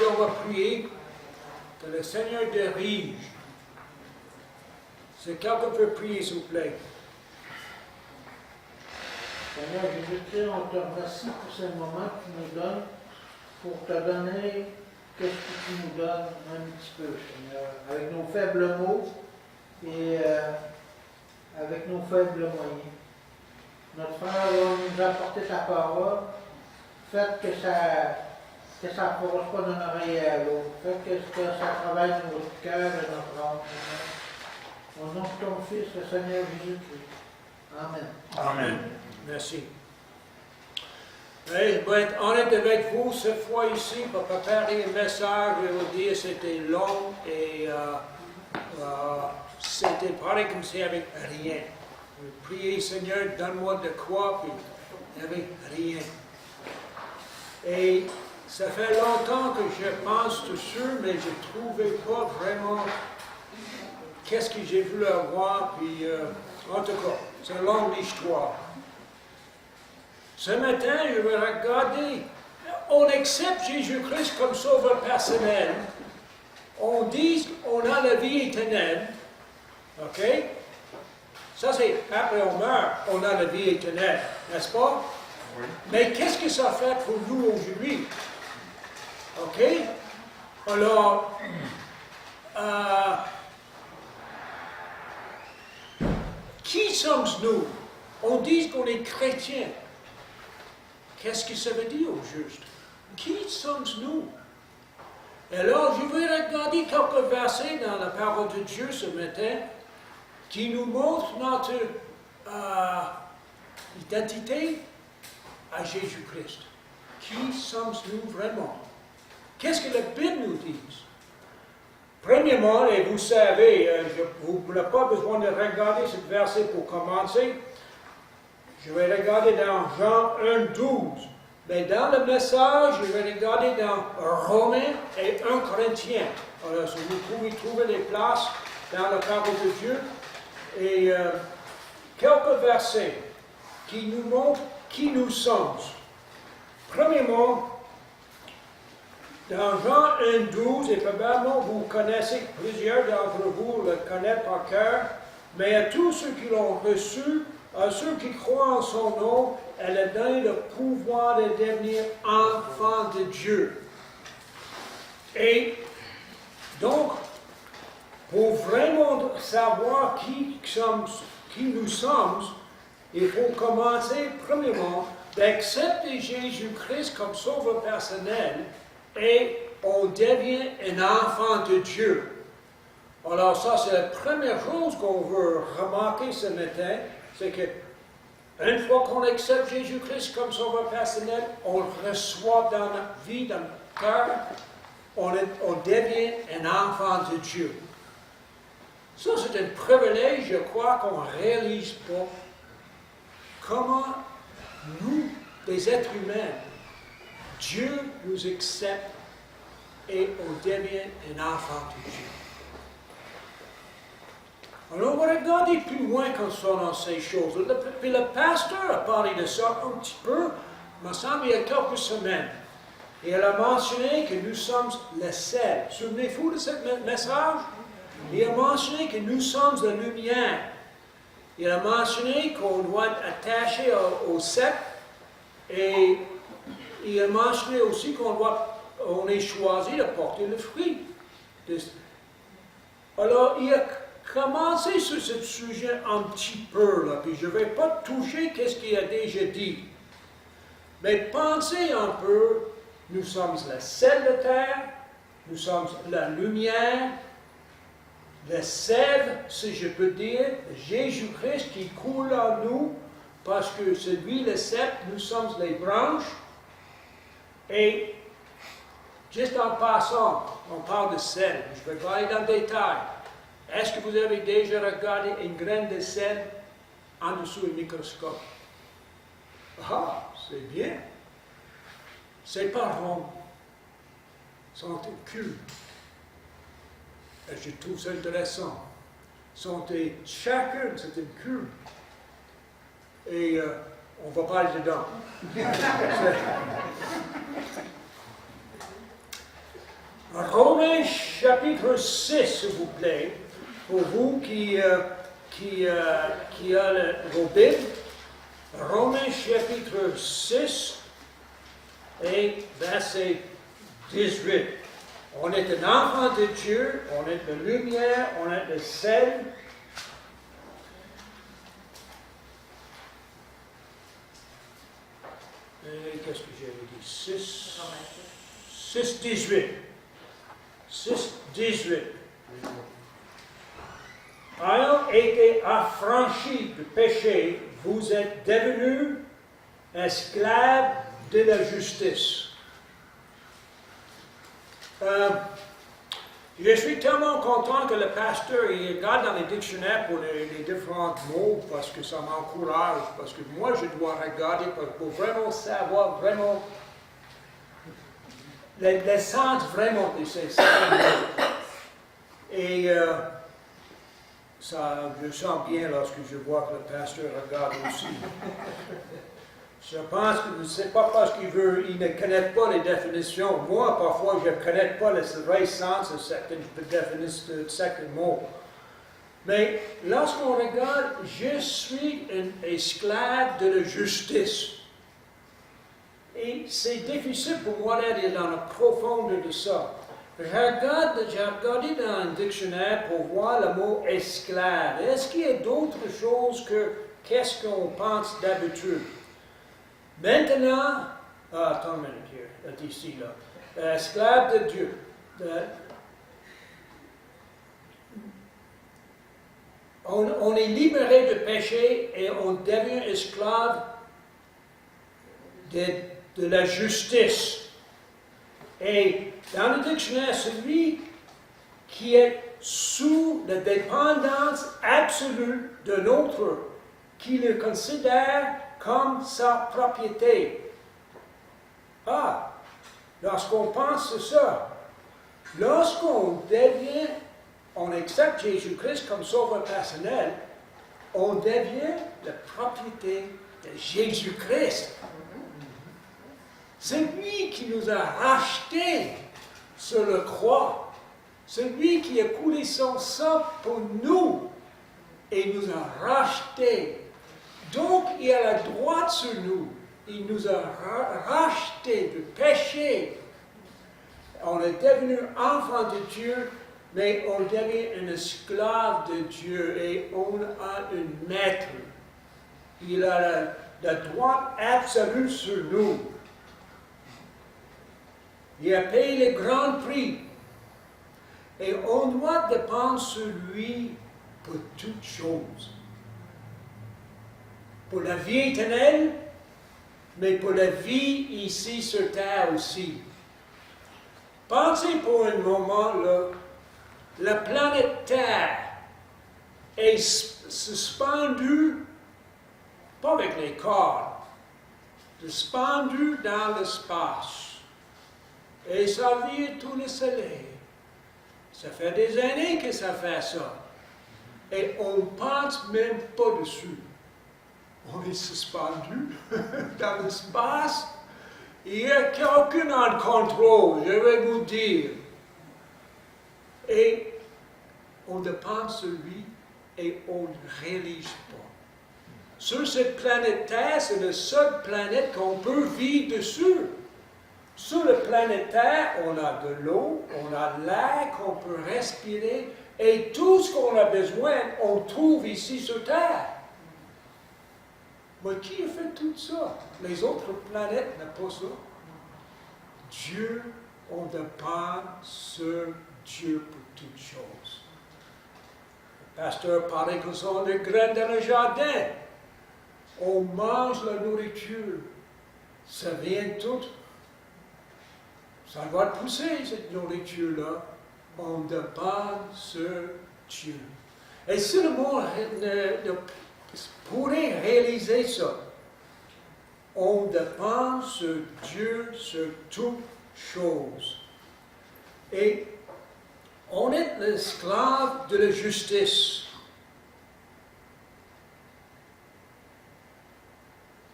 on va prier que le Seigneur dirige. Si quelqu'un peut prier, s'il vous plaît. Seigneur Jésus-Christ, on te remercie pour ce moment que tu nous donnes, pour te donner qu'est-ce que tu nous donnes un petit peu, Seigneur, avec nos faibles mots et avec nos faibles moyens. Notre frère va nous apporter ta parole. Faites que ça ne force pas d'une oreille à l'autre. Faites que ça travaille notre cœur et notre âme. Au nom de ton Fils, le Seigneur Jésus-Christ. Amen. Amen. Merci. Oui, je vais être honnête avec vous cette fois ici pour préparer un message. Je vais vous dire c'était long et c'était pareil comme si avec rien. Je priais, Seigneur, donne-moi de quoi, puis il n'y avait rien. Et ça fait longtemps que je pense dessus, mais je ne trouvais pas vraiment qu'est-ce que j'ai voulu avoir, puis en tout cas, c'est une longue histoire. Ce matin, je vais regarder, on accepte Jésus-Christ comme sauveur personnel, on dit qu'on a la vie éternelle, ok? Ça c'est, après on meurt, on a la vie éternelle, n'est-ce pas? Oui. Mais qu'est-ce que ça fait pour nous aujourd'hui? Ok? Alors, qui sommes-nous? On dit qu'on est chrétien. Qu'est-ce que ça veut dire au juste? Qui sommes-nous? Alors, je vais regarder quelques versets dans la parole de Dieu ce matin qui nous montrent notre identité à Jésus-Christ. Qui sommes-nous vraiment? Qu'est-ce que la Bible nous dit? Premièrement, et vous savez, vous n'avez pas besoin de regarder ce verset pour commencer. Je vais regarder dans Jean 1,12. Mais dans le message, je vais regarder dans Romains et 1 Corinthiens. Alors, si vous pouvez trouver les places dans la parole de Dieu. Et quelques versets qui nous montrent qui nous sommes. Premièrement, dans Jean 1,12, et probablement vous connaissez, plusieurs d'entre vous le connaissent par cœur, mais à tous ceux qui l'ont reçu, à ceux qui croient en son nom, elle a donné le pouvoir de devenir enfants de Dieu. Et donc, pour vraiment savoir qui nous sommes, il faut commencer premièrement d'accepter Jésus-Christ comme sauveur personnel et on devient un enfant de Dieu. Alors ça, c'est la première chose qu'on veut remarquer ce matin, c'est que une fois qu'on accepte Jésus-Christ comme sauveur personnel, on le reçoit dans notre vie, dans notre cœur, on devient un enfant de Dieu. Ça, c'est un privilège, je crois, qu'on ne réalise pas. Comment nous, des êtres humains, Dieu nous accepte et on devient un enfant de Dieu. Alors, on va regarder plus loin concernant ces choses. Puis le pasteur a parlé de ça un petit peu, il me semble, il y a quelques semaines. Et elle a mentionné que nous sommes le sel. Souvenez-vous de ce message? Il a mentionné que nous sommes la lumière. Il a mentionné qu'on doit être attaché au sec. Et il a mentionné aussi qu'on est choisi de porter le fruit. Alors, il a commencé sur ce sujet un petit peu, là, puis je ne vais pas toucher ce qu'il a déjà dit. Mais pensez un peu, nous sommes le sel de terre, nous sommes la lumière, le sel, si je peux dire, Jésus-Christ qui coule en nous, parce que c'est lui le sel, nous sommes les branches. Et, juste en passant, on parle de sel, je vais pas aller dans le détail. Est-ce que vous avez déjà regardé une graine de sel en dessous du microscope? Ah, c'est bien. C'est pas rond. C'est un cube. Je trouve ça intéressant. Chacun, c'est une cube. Et on va pas aller dedans. Romains chapitre 6, s'il vous plaît, pour vous qui a vos Bibles. Romains chapitre 6 et verset 18. On est un enfant de Dieu, on est de lumière, on est de sel. Et qu'est-ce que j'avais dit? 6, 18. 6, 18. Ayant été affranchis du péché, vous êtes devenus esclaves de la justice. Je suis tellement content que le pasteur il regarde dans les dictionnaires pour les différents mots parce que ça m'encourage, parce que moi je dois regarder pour vraiment savoir vraiment l'essence vraiment de ces mots. Et ça, je sens bien lorsque je vois que le pasteur regarde aussi. Je pense que ce n'est pas parce qu'il ne connaît pas les définitions. Moi, parfois, je ne connais pas le vrai sens de certaines définitions de certains mots. Mais lorsqu'on regarde, je suis un esclave de la justice. Et c'est difficile pour moi d'aller dans la profondeur de ça. J'ai regardé dans un dictionnaire pour voir le mot esclave. Est-ce qu'il y a d'autres choses que qu'est-ce qu'on pense d'habitude? Maintenant, attends une minute here, ici, là. Esclave de Dieu. On est libéré de péché et on devient esclave de la justice. Et dans le dictionnaire, celui qui est sous la dépendance absolue d'un autre, qui le considère comme sa propriété. Ah, lorsqu'on pense à ça, lorsqu'on accepte Jésus-Christ comme sauveur personnel, on devient la propriété de Jésus-Christ. C'est lui qui nous a rachetés sur la croix. C'est lui qui a coulé son sang pour nous et nous a rachetés. Donc, il a le droit sur nous. Il nous a rachetés du péché. On est devenu enfant de Dieu, mais on devient un esclave de Dieu et on a un maître. Il a le droit absolu sur nous. Il a payé le grand prix. Et on doit dépendre sur lui pour toutes choses. Pour la vie éternelle, mais pour la vie ici sur terre aussi. Pensez pour un moment, là, la planète Terre est suspendue, pas avec les cordes, suspendue dans l'espace. Et ça vient tout le soleil. Ça fait des années que ça fait ça. Et on ne pense même pas dessus. On est suspendu dans l'espace. Il n'y a aucun contrôle, je vais vous dire. Et on dépend sur lui et on ne réalise pas. Sur cette planète Terre, c'est la seule planète qu'on peut vivre dessus. Sur la planète Terre, on a de l'eau, on a l'air qu'on peut respirer, et tout ce qu'on a besoin, on trouve ici sur Terre. Mais qui a fait tout ça? Les autres planètes n'ont pas ça. Dieu, on dépend sur Dieu pour toutes choses. Le pasteur parlait que sont des graines dans le jardin. On mange la nourriture. Ça vient tout. Ça va pousser, cette nourriture-là. On dépend sur Dieu. Et si le monde pourrait réaliser ça, on dépend sur Dieu sur toutes choses. Et on est l'esclave de la justice.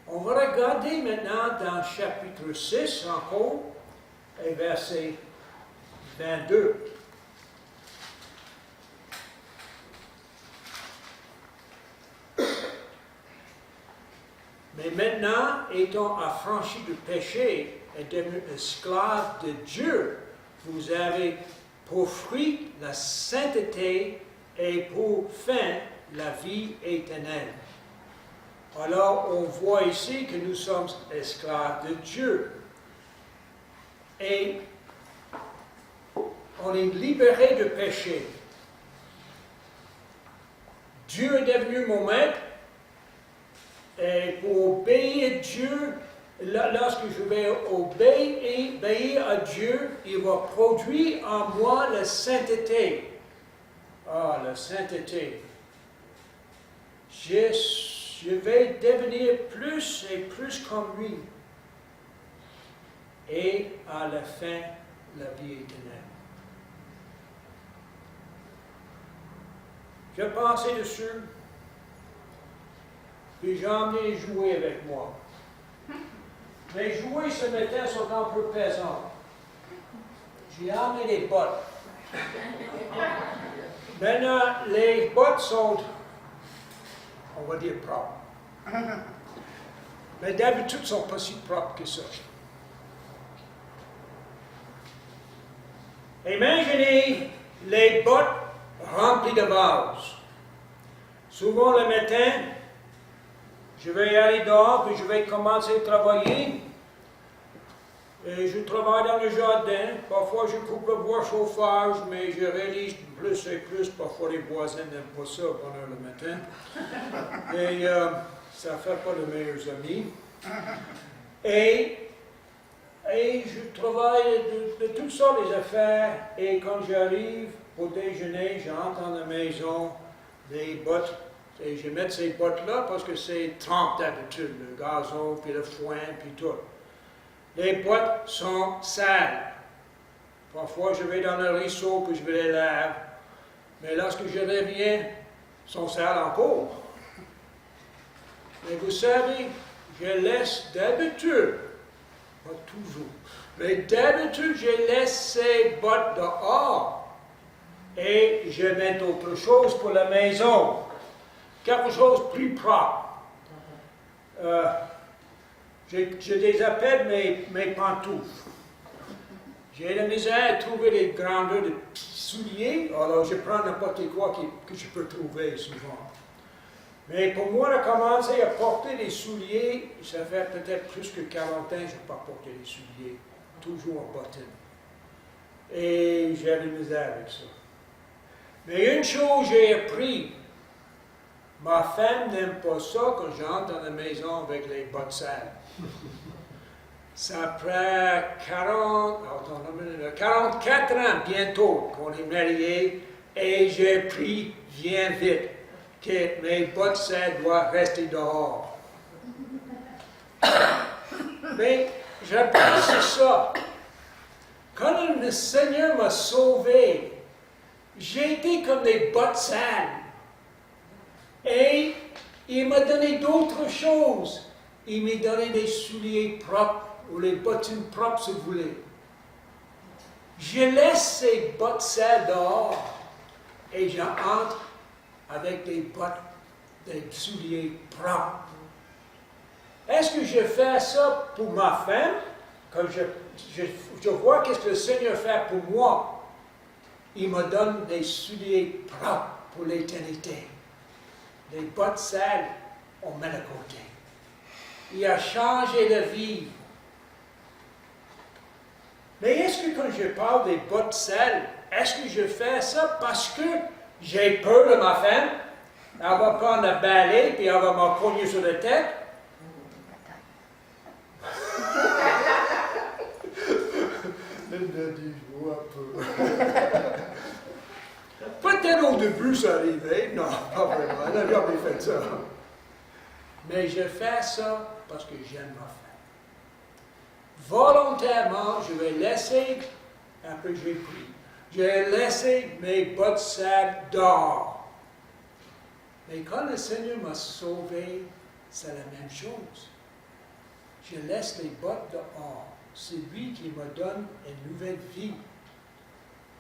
On va regarder maintenant dans chapitre 6 encore, et verset 22. Mais maintenant, étant affranchi du péché et devenu esclave de Dieu, vous avez pour fruit la sainteté et pour fin la vie éternelle. Alors, on voit ici que nous sommes esclaves de Dieu. Et on est libéré du péché. Dieu est devenu mon maître. Et pour obéir à Dieu, lorsque je vais obéir à Dieu, il va produire en moi la sainteté. Ah, la sainteté. Je vais devenir plus et plus comme lui. Et à la fin, la vie éternelle. Je pensais dessus. Puis j'ai emmené les jouets avec moi. Mes jouets ce matin sont un peu pesants. J'ai emmené les bottes. Maintenant, les bottes sont, on va dire, propres. Mais d'habitude, elles ne sont pas si propres que ça. Imaginez les bottes remplies de vases. Souvent le matin, je vais aller dehors, puis je vais commencer à travailler. Et je travaille dans le jardin. Parfois, je coupe le bois chauffage, mais je réalise plus et plus. Parfois, les voisins n'aiment pas ça, bonne heure le matin. Et ça ne fait pas de meilleurs amis. Et je travaille de toutes sortes d'affaires. Et quand j'arrive pour déjeuner, j'entre dans la maison des bottes. Et je mets ces bottes-là parce que c'est trempe d'habitude, le gazon, puis le foin, puis tout. Les bottes sont sales. Parfois, je vais dans le ruisseau, puis je vais les laver. Mais lorsque je reviens, elles sont sales encore. Mais vous savez, je laisse d'habitude, pas toujours, mais d'habitude, je laisse ces bottes dehors. Et je mets autre chose pour la maison. Quelque chose de plus propre. Je les appelle mes pantoufles. J'ai la misère à trouver les grandeurs de petits souliers, alors je prends n'importe quoi que je peux trouver souvent. Mais pour moi, de commencer à porter des souliers, ça fait peut-être plus que 40 ans que je n'ai pas porté des souliers, toujours en bottine. Et j'ai la misère avec ça. Mais une chose j'ai appris, ma femme n'aime pas ça quand j'entre dans la maison avec les bottes sales. Ça prend 44 ans bientôt qu'on est mariés et j'ai appris bien vite que mes bottes sales doivent rester dehors. Mais j'apprécie ça. Quand le Seigneur m'a sauvé, j'ai été comme des bottes sales. Et il m'a donné d'autres choses. Il m'a donné des souliers propres, ou les bottines propres si vous voulez. Je laisse ces bottes sales dehors et j'entre avec des bottes, des souliers propres. Est-ce que je fais ça pour ma femme? Quand je vois qu'est-ce que le Seigneur fait pour moi, il me donne des souliers propres pour l'éternité. Les bottes sales, on met de côté. Il a changé la vie. Mais est-ce que quand je parle des bottes sales, est-ce que je fais ça parce que j'ai peur de ma femme? Elle va prendre le balai et elle va me cogner sur la tête? Peut-être au début ça arrivait, non, pas vraiment, elle n'a jamais fait ça. Mais je fais ça parce que j'aime ma femme. Volontairement, je vais laisser, après j'ai pris, je vais laisser mes bottes sales dehors. Mais quand le Seigneur m'a sauvé, c'est la même chose. Je laisse les bottes dehors. C'est lui qui me donne une nouvelle vie.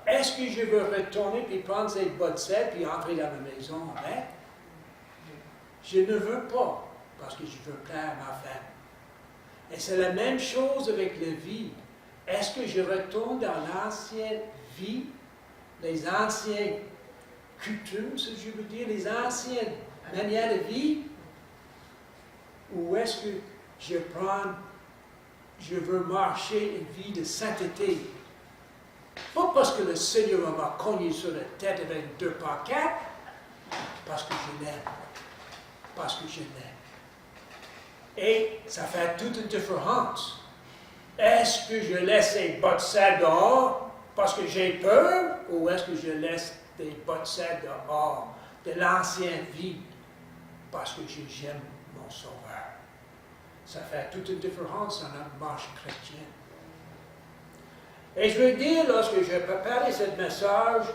Est-ce que je veux retourner puis prendre ces bottes sel puis entrer dans la maison avec? Je ne veux pas, parce que je veux plaire à ma femme. Et c'est la même chose avec la vie. Est-ce que je retourne dans l'ancienne vie, les anciennes coutumes, si je veux dire, les anciennes manières de vie, ou est-ce que je veux marcher une vie de sainteté? Pas parce que le Seigneur m'a cogné sur la tête avec 2 par 4, parce que je l'aime. Parce que je l'aime. Et ça fait toute une différence. Est-ce que je laisse les bottes sales dehors parce que j'ai peur, ou est-ce que je laisse des bottes sales dehors de l'ancienne vie parce que j'aime mon Sauveur? Ça fait toute une différence dans notre marche chrétienne. Et je veux dire, lorsque j'ai préparé ce message,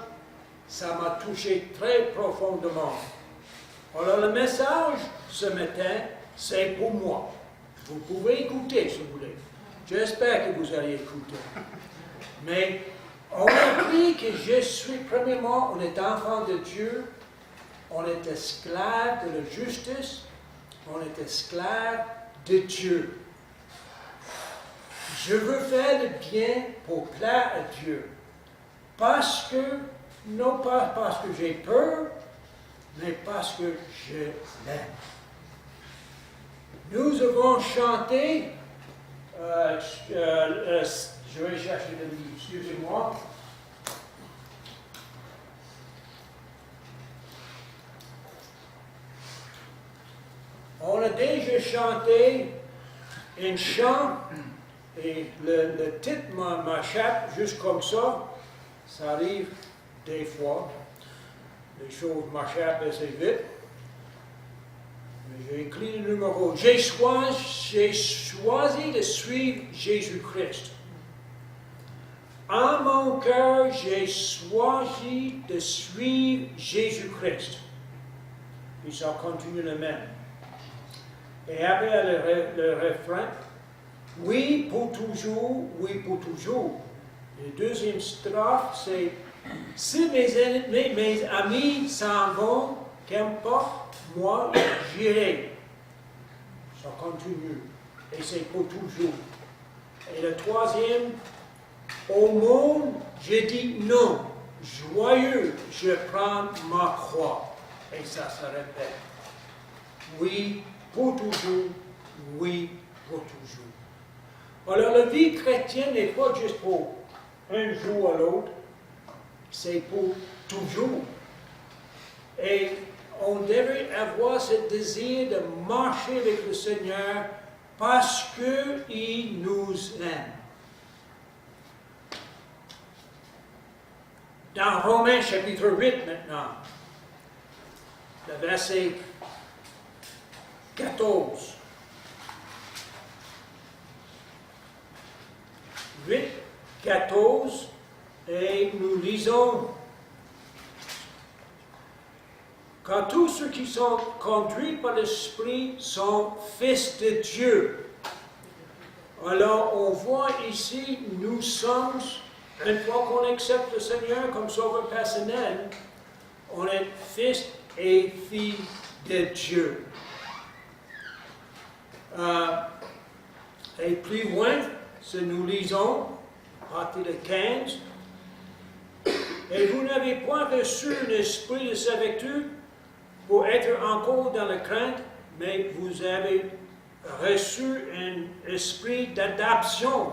ça m'a touché très profondément. Alors le message ce matin, c'est pour moi. Vous pouvez écouter si vous voulez. J'espère que vous allez écouter. Mais on a appris que je suis, premièrement, on est enfant de Dieu, on est esclave de la justice, on est esclave de Dieu. Je veux faire le bien pour plaire à Dieu. Parce que, non pas parce que j'ai peur, mais parce que je l'aime. Nous avons chanté, je vais chercher le livre, excusez-moi. On a déjà chanté un chant, et le titre m'échappe juste comme ça. Ça arrive des fois. Les choses m'échappent assez vite. J'ai écrit le numéro. J'ai choisi de suivre Jésus-Christ. En mon cœur, j'ai choisi de suivre Jésus-Christ. Puis ça continue le même. Et après le refrain, oui pour toujours, oui pour toujours. Le deuxième strophe, c'est si mes amis s'en vont, qu'importe, moi j'irai. Ça continue. Et c'est pour toujours. Et le troisième, au monde, je dis non. Joyeux, je prends ma croix. Et ça se répète. Oui pour toujours, oui pour toujours. Alors la vie chrétienne n'est pas juste pour un jour à l'autre, c'est pour toujours. Et on devrait avoir ce désir de marcher avec le Seigneur parce qu'il nous aime. Dans Romains chapitre 8 maintenant, le verset 14. 8, 14, et nous lisons: car tous ceux qui sont conduits par l'Esprit sont fils de Dieu. Alors on voit ici, nous sommes, une fois qu'on accepte le Seigneur comme sauveur personnel, on est fils et filles de Dieu. Et plus loin, si nous lisons, à partir de 15, et vous n'avez point reçu l'esprit de servitude pour être encore dans la crainte, mais vous avez reçu un esprit d'adoption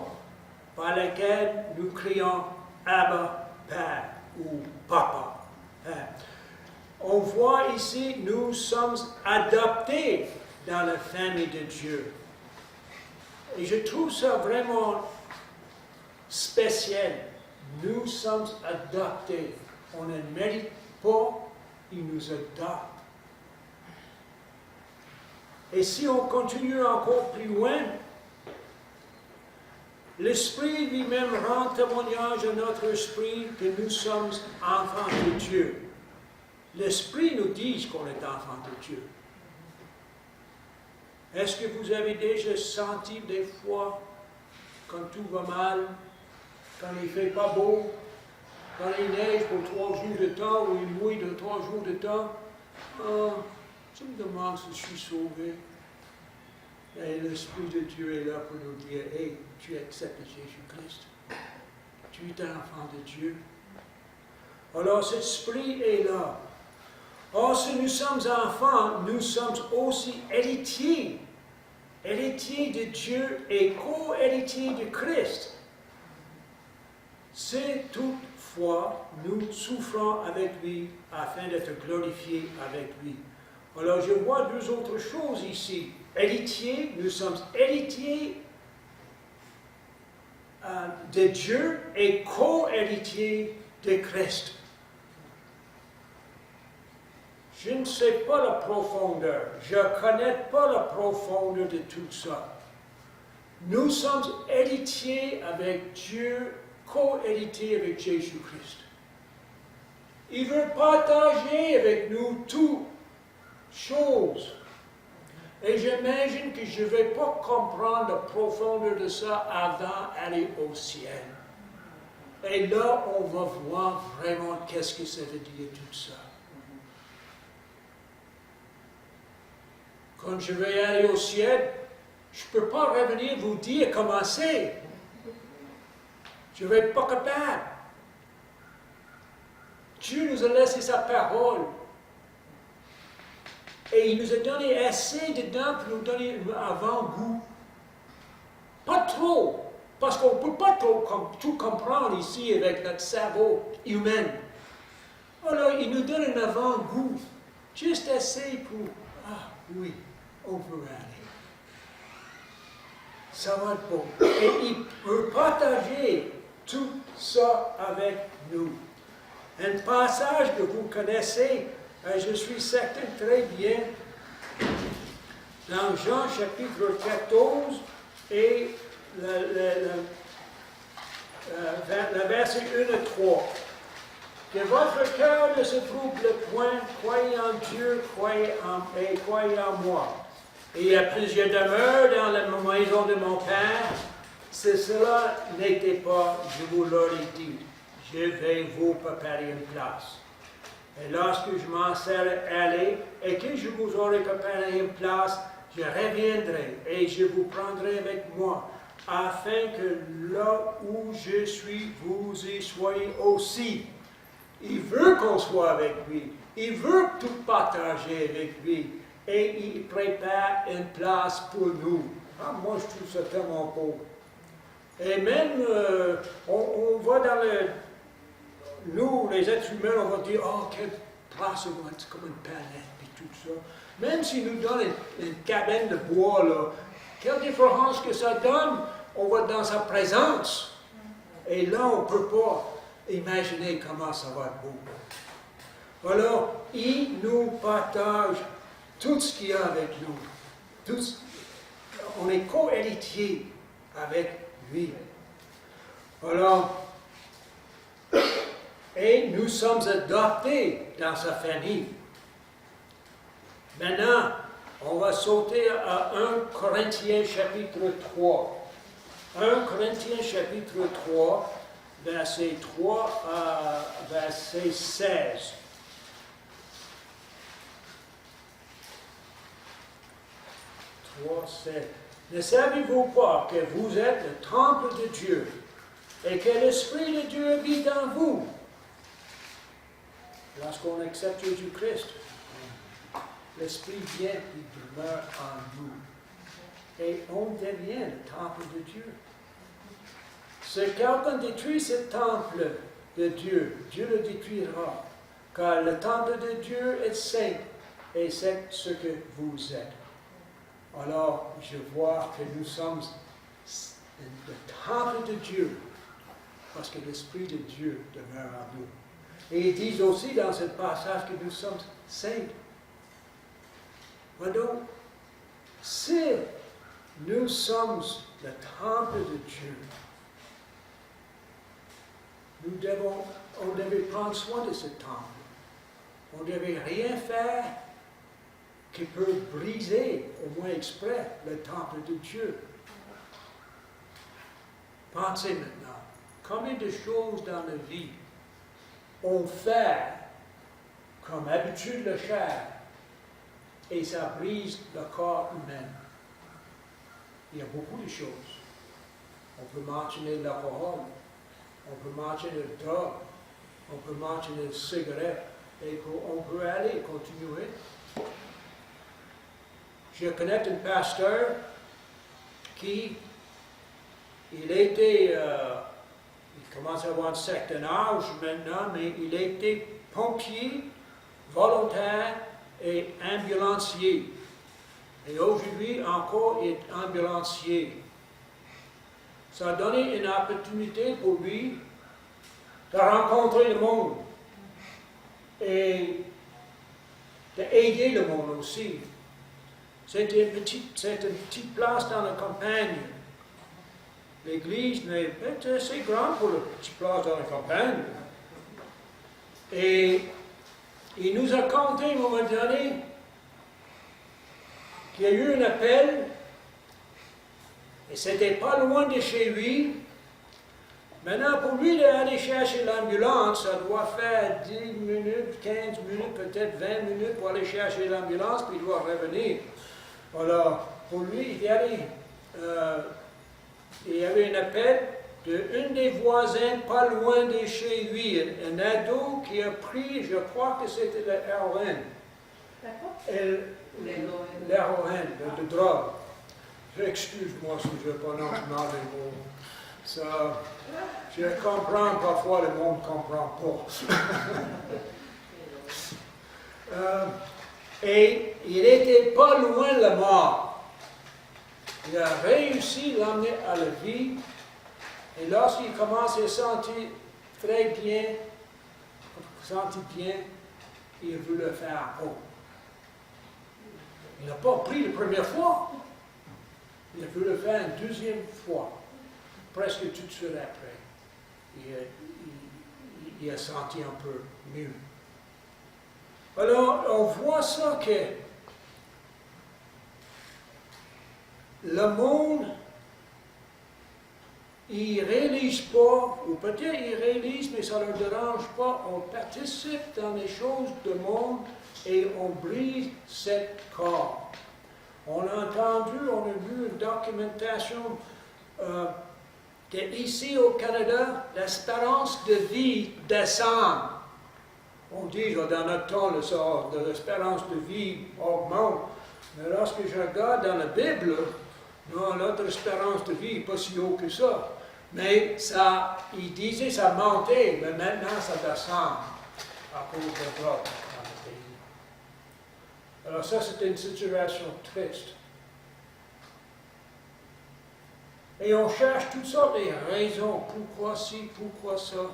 par lequel nous crions Abba, Père ou Papa. On voit ici, nous sommes adoptés dans la famille de Dieu. Et je trouve ça vraiment spécial. Nous sommes adoptés. On ne mérite pas, il nous adopte. Et si on continue encore plus loin, l'Esprit lui-même rend témoignage à notre esprit que nous sommes enfants de Dieu. L'Esprit nous dit qu'on est enfants de Dieu. Est-ce que vous avez déjà senti des fois, quand tout va mal, quand il ne fait pas beau, quand il neige pour 3 jours de temps, ou il mouille de 3 jours de temps, je me demande si je suis sauvé. Et l'Esprit de Dieu est là pour nous dire, hey, tu acceptes Jésus-Christ. Tu es un enfant de Dieu. Alors cet esprit est là. Or, si nous sommes enfants, nous sommes aussi héritiers. Héritiers de Dieu et co-héritiers de Christ. C'est toutefois nous souffrons avec lui afin d'être glorifiés avec lui. Alors je vois 2 autres choses ici. Héritiers, nous sommes héritiers de Dieu et co-héritiers de Christ. Je ne sais pas la profondeur, je ne connais pas la profondeur de tout ça. Nous sommes héritiers avec Dieu, co-héritiers avec Jésus-Christ. Il veut partager avec nous toutes choses. Et j'imagine que je ne vais pas comprendre la profondeur de ça avant d'aller au ciel. Et là, on va voir vraiment qu'est-ce que ça veut dire tout ça. Quand je vais aller au ciel, je ne peux pas revenir vous dire comment c'est. Je ne vais être pas capable. Dieu nous a laissé sa parole. Et il nous a donné assez dedans pour nous donner un avant-goût. Pas trop, parce qu'on ne peut pas tout comprendre ici avec notre cerveau humain. Alors, il nous donne un avant-goût, juste assez pour, ah oui, on peut aller. Ça va être bon. Et il peut partager tout ça avec nous. Un passage que vous connaissez, je suis certain très bien, dans Jean chapitre 14 et le verset 1 et 3. Que votre cœur ne se trouble point, croyez en Dieu, croyez en moi. Et il y a plusieurs demeures dans la maison de mon Père. Si cela n'était pas, je vous l'aurais dit, je vais vous préparer une place. Et lorsque je m'en serai allé et que je vous aurai préparé une place, je reviendrai et je vous prendrai avec moi, afin que là où je suis, vous y soyez aussi. Il veut qu'on soit avec lui. Il veut tout partager avec lui. Et il prépare une place pour nous. Ah, moi, je trouve ça tellement beau. Et même, on va dans le... Nous, les êtres humains, on va dire, oh, quelle place, on va être comme une planète, et tout ça. Même s'il nous donne une cabane de bois, là, quelle différence que ça donne, on va dans sa présence. Et là, on ne peut pas imaginer comment ça va être beau. Alors, il nous partage tout ce qu'il y a avec nous. On est co-héritiers avec lui. Alors, et nous sommes adoptés dans sa famille. Maintenant, on va sauter à 1 Corinthiens chapitre 3. 1 Corinthiens chapitre 3, verset 3 à verset 16. 3, 16. Ne savez-vous pas que vous êtes le temple de Dieu et que l'Esprit de Dieu habite en vous? Lorsqu'on accepte Jésus-Christ, l'Esprit vient et demeure en nous. Et on devient le temple de Dieu. Si quelqu'un détruit ce temple de Dieu, Dieu le détruira. Car le temple de Dieu est saint, et c'est ce que vous êtes. Alors, je vois que nous sommes le temple de Dieu, parce que l'Esprit de Dieu demeure en nous. Et ils disent aussi dans ce passage que nous sommes saints. Donc, si nous sommes le temple de Dieu, on devait prendre soin de ce temple. On ne devait rien faire qui peut briser, au moins exprès, le temple de Dieu. Pensez maintenant, combien de choses dans la vie on fait comme habitude le chair, et ça brise le corps humain. Il y a beaucoup de choses. On peut mentionner l'alcool, on peut mentionner le drogue, on peut mentionner le cigarette, et on peut aller continuer. Je connais un pasteur qui, il commence à avoir un certain âge maintenant, mais il était pompier, volontaire et ambulancier. Et aujourd'hui encore, il est ambulancier. Ça a donné une opportunité pour lui de rencontrer le monde et d'aider le monde aussi. C'est une petite place dans la campagne. L'église n'est pas assez grande pour une petite place dans la campagne. Et il nous a conté à un moment donné qu'il y a eu un appel, et c'était pas loin de chez lui. Maintenant, pour lui d'aller chercher l'ambulance, ça doit faire 10 minutes, 15 minutes, peut-être 20 minutes pour aller chercher l'ambulance, puis il doit revenir. Alors, pour lui, il y avait un appel d'un des voisins pas loin de chez lui, un ado qui a pris, je crois que c'était l'héroïne. L'héroïne, de drogue. Excuse-moi si je prononce mal les mots. Ça, je comprends parfois, le monde ne comprend pas. Et il n'était pas loin de la mort. Il a réussi à l'amener à la vie. Et lorsqu'il commence à se sentir très bien, il a voulu le faire encore. Il n'a pas pris la première fois. Il a voulu le faire une deuxième fois, presque tout de suite après. Il a senti un peu mieux. Alors, on voit ça que le monde, il ne réalise pas, ou peut-être il réalise, mais ça ne leur dérange pas, on participe dans les choses du monde et on brise cette corps. On a entendu, on a vu une documentation qu'ici au Canada, l'espérance de vie descend. On dit dans notre temps, l'espérance de vie augmente. Mais lorsque je regarde dans la Bible, non, notre espérance de vie n'est pas si haut que ça. Mais ça, il disait ça montait, mais maintenant ça descend à cause de drogue dans le pays. Alors ça, c'est une situation triste. Et on cherche toutes sortes de raisons, pourquoi ci, pourquoi ça.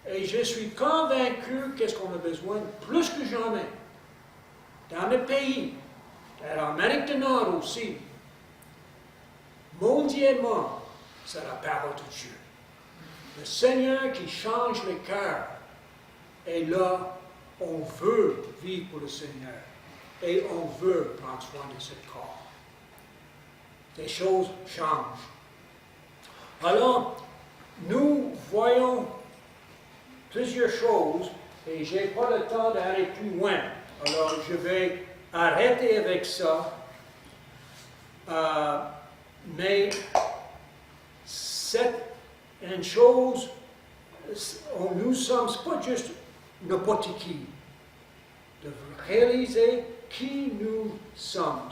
Et je suis convaincu qu'est-ce qu'on a besoin, plus que jamais, dans le pays, en Amérique du Nord aussi, mondialement, c'est la parole de Dieu. Le Seigneur qui change le cœur. Et là, on veut vivre pour le Seigneur. Et on veut prendre soin de ce corps. Les choses changent. Alors, nous voyons plusieurs choses, et je n'ai pas le temps d'aller plus loin. Alors, je vais arrêter avec ça. Mais c'est une chose, nous sommes pas juste n'importe qui, de réaliser qui nous sommes.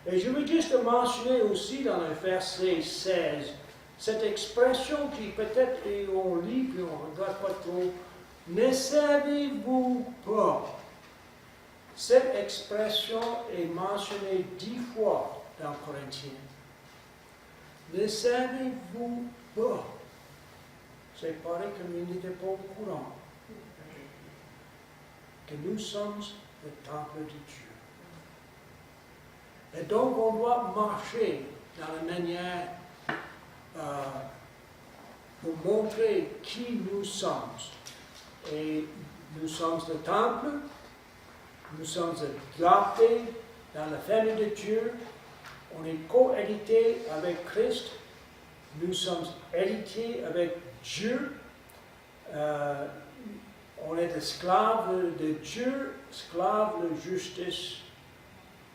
Et je veux juste mentionner aussi dans le verset 16, cette expression qui peut-être on lit puis on ne regarde pas trop, ne savez-vous pas? Cette expression est mentionnée 10 fois dans Corinthiens. Ne savez-vous pas? C'est pareil comme il n'était pas au courant que nous sommes le temple de Dieu. Et donc on doit marcher dans la manière pour montrer qui nous sommes. Et nous sommes le temple, nous sommes adoptés dans la famille de Dieu, on est co-héritiers avec Christ, nous sommes héritiers avec Dieu, On est esclaves de Dieu, esclaves de justice,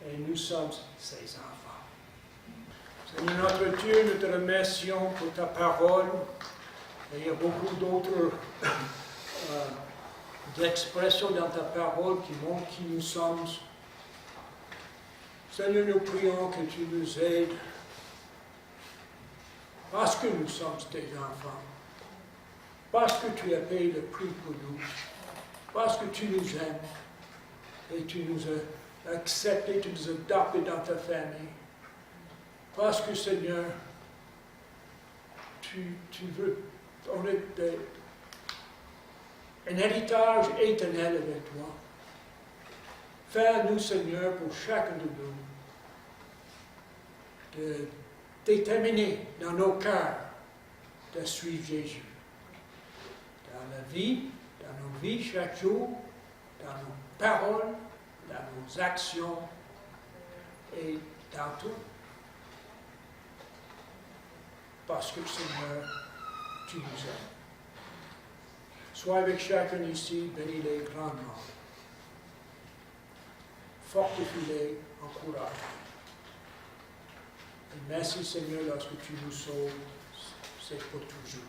et nous sommes ses enfants. Seigneur notre Dieu, nous te remercions pour ta parole. Et il y a beaucoup d'autres d'expressions dans ta parole qui montrent qui nous sommes. Seigneur, nous prions que tu nous aides parce que nous sommes tes enfants, parce que tu as payé le prix pour nous, parce que tu nous aimes et tu nous as acceptés, tu nous as adoptés dans ta famille, parce que Seigneur, tu veux, on est un héritage éternel avec toi. Fais-nous, Seigneur, pour chacun de nous, de déterminer dans nos cœurs de suivre Jésus. Dans la vie, dans nos vies chaque jour, dans nos paroles, dans nos actions et dans tout. Parce que, Seigneur, tu nous aimes. Sois avec chacun ici, bénis-les grandement. Fortifie-les, encourage. Et merci, Seigneur, lorsque tu nous sauves, c'est pour toujours.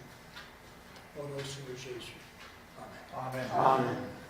Au nom de Jésus. Amen. Amen. Amen.